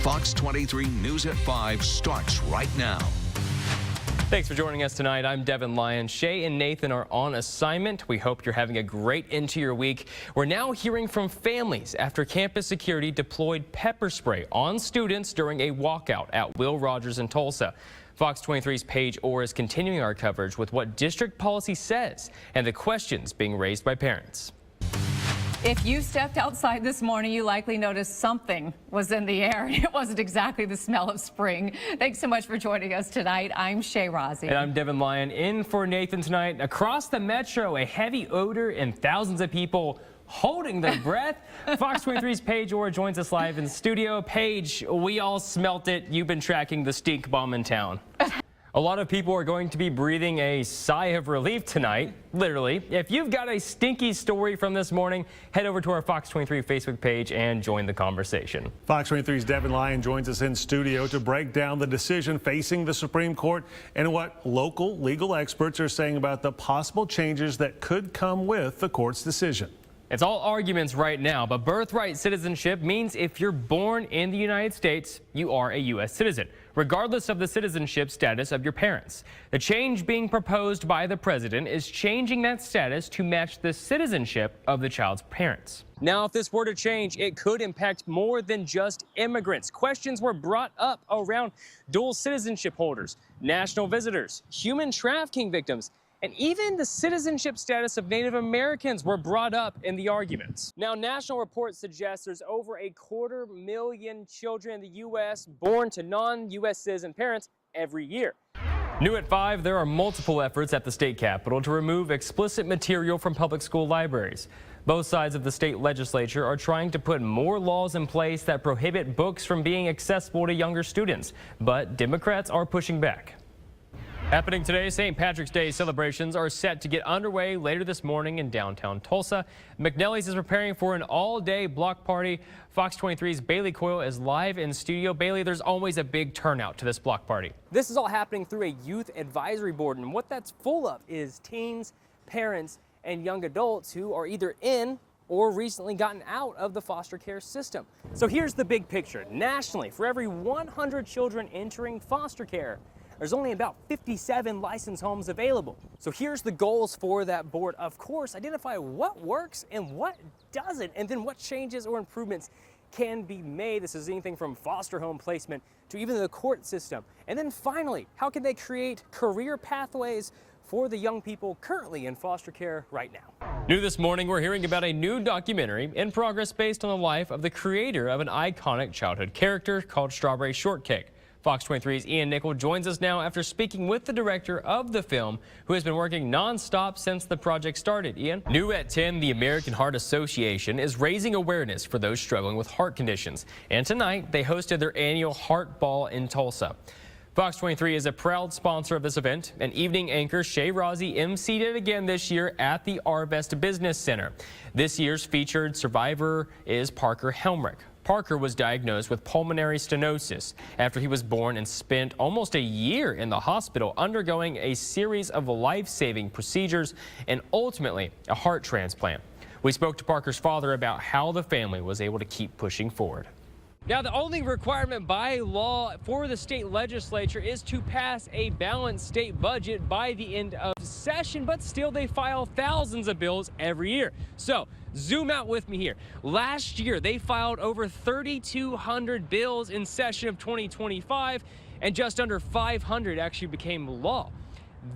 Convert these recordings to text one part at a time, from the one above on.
Fox 23 News at 5 starts right now. Thanks for joining us tonight. I'm Devyn Lyon. Shay and Nathan are on assignment. We hope you're having a great end to your week. We're now hearing from families after campus security deployed pepper spray on students during a walkout at Will Rogers in Tulsa. Fox 23's Paige Orr is continuing our coverage with what district policy says and the questions being raised by parents. If you stepped outside this morning, you likely noticed something was in the air. It wasn't exactly the smell of spring. Thanks so much for joining us tonight. I'm Shay Rozzi. And I'm Devyn Lyon in for Nathan tonight. Across the metro, a heavy odor and thousands of people holding their breath. Fox 23's Paige Orr joins us live in the studio. Paige, we all smelt it. You've been tracking the stink bomb in town. A lot of people are going to be breathing a sigh of relief tonight, literally. If you've got a stinky story from this morning, head over to our Fox 23 Facebook page and join the conversation. Fox 23's Devyn Lyon joins us in studio to break down the decision facing the Supreme Court and what local legal experts are saying about the possible changes that could come with the court's decision. It's all arguments right now, but birthright citizenship means if you're born in the United States, you are a U.S. citizen, regardless of the citizenship status of your parents. The change being proposed by the president is changing that status to match the citizenship of the child's parents. Now, if this were to change, it could impact more than just immigrants. Questions were brought up around dual citizenship holders, national visitors, human trafficking victims, and even the citizenship status of Native Americans were brought up in the arguments. Now, national reports suggest there's over 250,000 children in the U.S. born to non-U.S. citizen parents every year. New at 5, there are multiple efforts at the state capitol to remove explicit material from public school libraries. Both sides of the state legislature are trying to put more laws in place that prohibit books from being accessible to younger students, but Democrats are pushing back. Happening today, St. Patrick's Day celebrations are set to get underway later this morning in downtown Tulsa. McNally's is preparing for an all-day block party. Fox 23's Bailey Coyle is live in studio. Bailey, there's always a big turnout to this block party. This is all happening through a youth advisory board, and what that's full of is teens, parents, and young adults who are either in or recently gotten out of the foster care system. So here's the big picture. Nationally, for every 100 children entering foster care, there's only about 57 licensed homes available. So here's the goals for that board. Of course, identify what works and what doesn't, and then what changes or improvements can be made. This is anything from foster home placement to even the court system. And then finally, how can they create career pathways for the young people currently in foster care right now? New this morning, we're hearing about a new documentary in progress based on the life of the creator of an iconic childhood character called Strawberry Shortcake. Fox 23's Ian Nickel joins us now after speaking with the director of the film, who has been working nonstop since the project started. Ian? New at 10, the American Heart Association is raising awareness for those struggling with heart conditions. And tonight, they hosted their annual Heart Ball in Tulsa. Fox 23 is a proud sponsor of this event, and evening anchor Shay Rozzi emceed it again this year at the Arvest Business Center. This year's featured survivor is Parker Helmrich. Parker was diagnosed with pulmonary stenosis after he was born and spent almost a year in the hospital undergoing a series of life-saving procedures and ultimately a heart transplant. We spoke to Parker's father about how the family was able to keep pushing forward. Now, the only requirement by law for the state legislature is to pass a balanced state budget by the end of session, but still they file thousands of bills every year. So zoom out with me here. Last year, they filed over 3,200 bills in session of 2025, and just under 500 actually became law.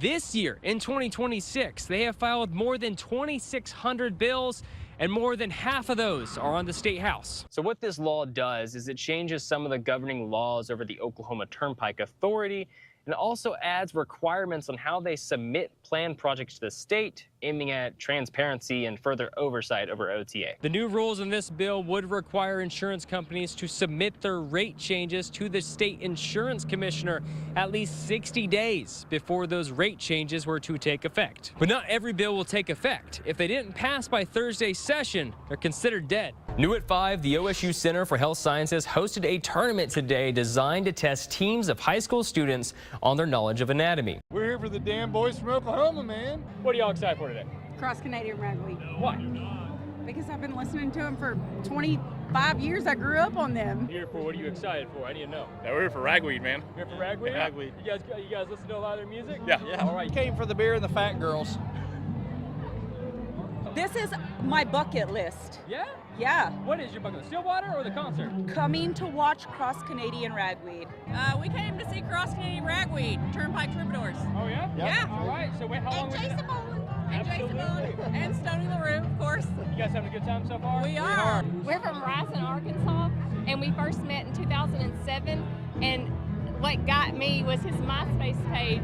This year, in 2026, they have filed more than 2,600 bills, and more than half of those are on the state house. So what this law does is it changes some of the governing laws over the Oklahoma Turnpike Authority, and also adds requirements on how they submit planned projects to the state, aiming at transparency and further oversight over OTA. The new rules in this bill would require insurance companies to submit their rate changes to the state insurance commissioner at least 60 days before those rate changes were to take effect. But not every bill will take effect. If they didn't pass by Thursday's session, they're considered dead. New at 5, the OSU Center for Health Sciences hosted a tournament today designed to test teams of high school students on their knowledge of anatomy. We're here for the damn boys from Oklahoma, man. What are y'all excited for today? Cross Canadian Rugby. Why? Because I've been listening to them for 20 5 years. I grew up on them. Here for what are you excited for? I need to know. Yeah, we're here for ragweed, man. Here for ragweed? Ragweed. You guys listen to a lot of their music? Yeah. All right. Came for the beer and the fat girls. This is my bucket list. Yeah? Yeah. What is your bucket list? Stillwater or the concert? Coming to watch Cross Canadian Ragweed. We came to see Cross Canadian Ragweed, Turnpike Troubadours. Oh, yeah? Yeah. All right. So wait, how long? And Jason Boland. And Jason Absolutely. Boland. And Stony LaRue, of course. You guys having a good time so far? We are. We're from Ryson, Arkansas, and we first met in 2007. And what got me was his MySpace page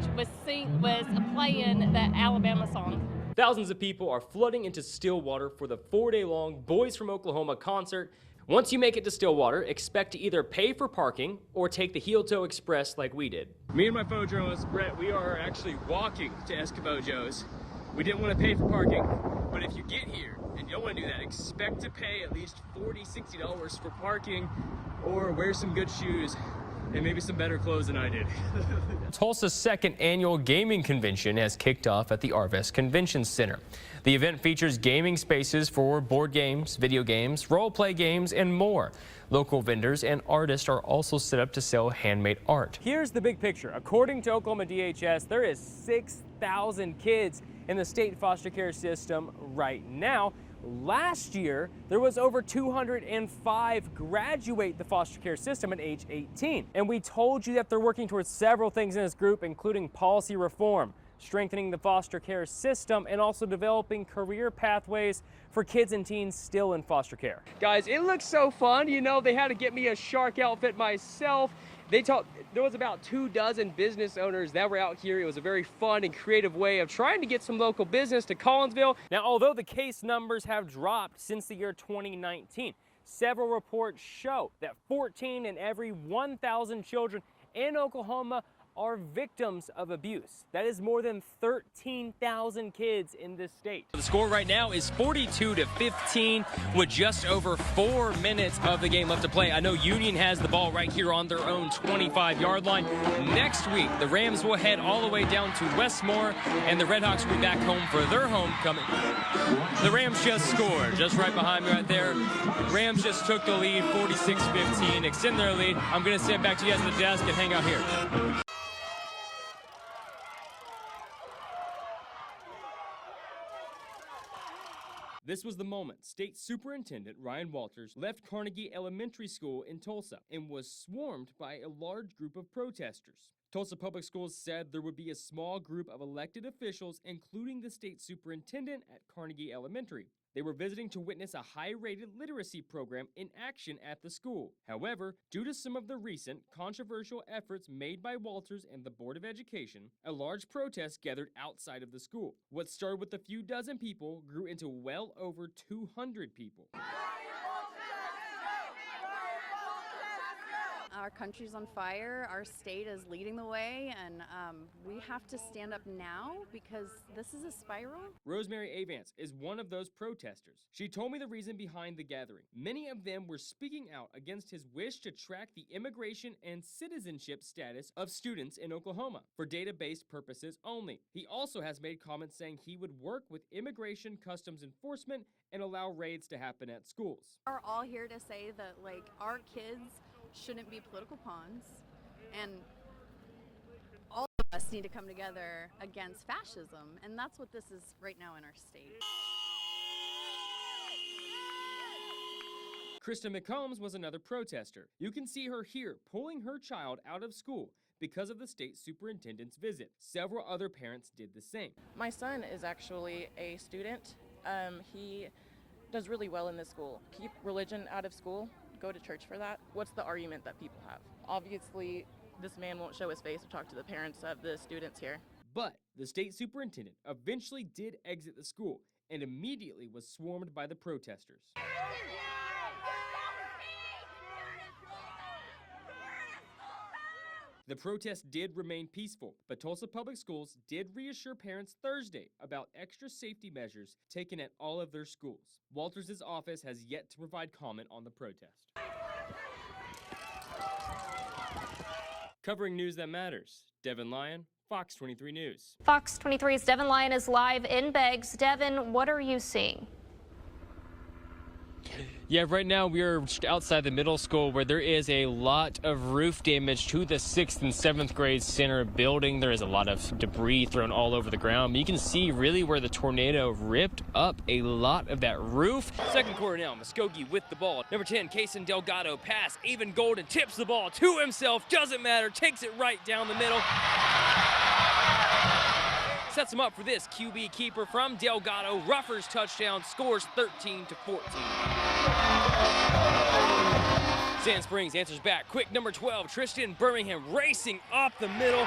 was playing the Alabama song. Thousands of people are flooding into Stillwater for the 4-day-long Boys from Oklahoma concert. Once you make it to Stillwater, expect to either pay for parking or take the Heel Toe Express like we did. Me and my photojournalist, Brett, we are actually walking to Eskimo Joe's. We didn't want to pay for parking, but if you get here and you don't want to do that, expect to pay at least $40, $60 for parking or wear some good shoes and maybe some better clothes than I did. Tulsa's second annual gaming convention has kicked off at the Arvest Convention Center. The event features gaming spaces for board games, video games, role-play games, and more. Local vendors and artists are also set up to sell handmade art. Here's the big picture. According to Oklahoma DHS, there is 6,000 kids in the state foster care system right now. Last year, there was over 205 graduate the foster care system at age 18. And we told you that they're working towards several things in this group, including policy reform, strengthening the foster care system, and also developing career pathways for kids and teens still in foster care. Guys, it looks so fun. You know, they had to get me a shark outfit myself. There was about 24 business owners that were out here. It was a very fun and creative way of trying to get some local business to Collinsville. Now, although the case numbers have dropped since the year 2019, several reports show that 14 in every 1,000 children in Oklahoma are victims of abuse. That is more than 13,000 kids in this state. The score right now is 42-15 with just over 4 minutes of the game left to play. I know Union has the ball right here on their own 25-yard line. Next week, the Rams will head all the way down to Westmore, and the Redhawks will be back home for their homecoming. The Rams just scored, just right behind me right there. Rams just took the lead, 46-15, extend their lead. I'm gonna send back to you guys at the desk and hang out here. This was the moment State Superintendent Ryan Walters left Carnegie Elementary School in Tulsa and was swarmed by a large group of protesters. Tulsa Public Schools said there would be a small group of elected officials, including the state superintendent at Carnegie Elementary. They were visiting to witness a high-rated literacy program in action at the school. However, due to some of the recent controversial efforts made by Walters and the Board of Education, a large protest gathered outside of the school. What started with a few dozen people grew into well over 200 people. Our country's on fire, our state is leading the way, and we have to stand up now because this is a spiral. Rosemary Avance is one of those protesters. She told me the reason behind the gathering. Many of them were speaking out against his wish to track the immigration and citizenship status of students in Oklahoma for data-based purposes only. He also has made comments saying he would work with Immigration Customs Enforcement and allow raids to happen at schools. We're all here to say that, like, our kids shouldn't be political pawns, and all of us need to come together against fascism, and that's what this is right now in our state. Krista McCombs was another protester. You can see her here pulling her child out of school because of the state superintendent's visit. Several other parents did the same. My son is actually a student. He does really well in this school. Keep religion out of school. Go to church for that. What's the argument that people have? Obviously, this man won't show his face to talk to the parents of the students here. But the state superintendent eventually did exit the school and immediately was swarmed by the protesters. The protest did remain peaceful, but Tulsa Public Schools did reassure parents Thursday about extra safety measures taken at all of their schools. Walters' office has yet to provide comment on the protest. Covering news that matters, Devyn Lyon, Fox 23 News. Fox 23's Devyn Lyon is live in Beggs. Devyn, what are you seeing? Yeah, right now we are just outside the middle school where there is a lot of roof damage to the 6th and 7th grade center building. There is a lot of debris thrown all over the ground. You can see really where the tornado ripped up a lot of that roof. Second quarter now, Muskogee with the ball. Number 10, Kaysen Delgado pass. Avon Golden tips the ball to himself. Doesn't matter, takes it right down the middle. Sets him up for this QB keeper from Delgado. Ruffers touchdown, scores 13-14. Sand Springs answers back quick. Number 12, Tristan Birmingham racing up the middle.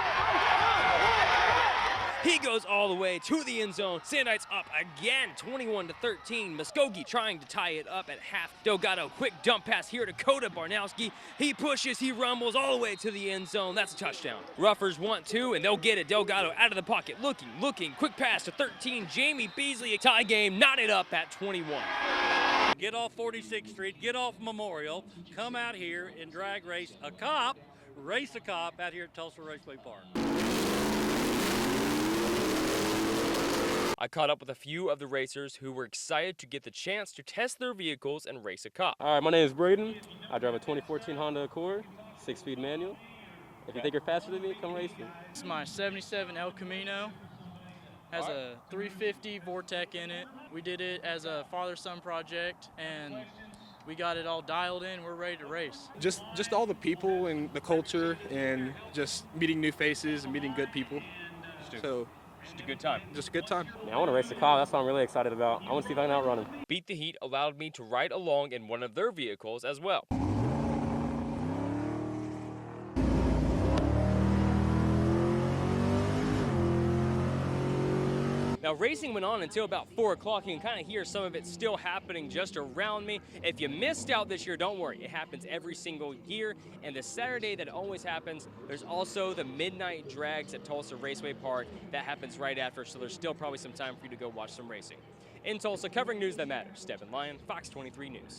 He goes all the way to the end zone. Sandites up again, 21-13. Muskogee trying to tie it up at half. Delgado, quick dump pass here to Coda Barnowski. He pushes, he rumbles all the way to the end zone. That's a touchdown. Ruffers want two, and they'll get it. Delgado out of the pocket, looking. Quick pass to 13, Jamie Beasley. A tie game, knotted up at 21. Get off 46th Street, get off Memorial, come out here and drag race a cop out here at Tulsa Raceway Park. I caught up with a few of the racers who were excited to get the chance to test their vehicles and race a cop. All right, my name is Braden. I drive a 2014 Honda Accord, 6-speed manual. If you think you're faster than me, come race me. This is my 77 El Camino. Has a 350 Vortec in it. We did it as a father-son project, and we got it all dialed in. We're ready to race. Just all the people and the culture, and just meeting new faces and meeting good people. Just a good time. Just a good time. Man, I want to race a car. That's what I'm really excited about. I want to see if I can outrun him. Beat the Heat allowed me to ride along in one of their vehicles as well. Now, racing went on until about 4 o'clock. You can kind of hear some of it still happening just around me. If you missed out this year, don't worry. It happens every single year. And the Saturday that always happens, there's also the midnight drags at Tulsa Raceway Park. That happens right after, so there's still probably some time for you to go watch some racing. In Tulsa, covering news that matters, Devyn Lyon, Fox 23 News.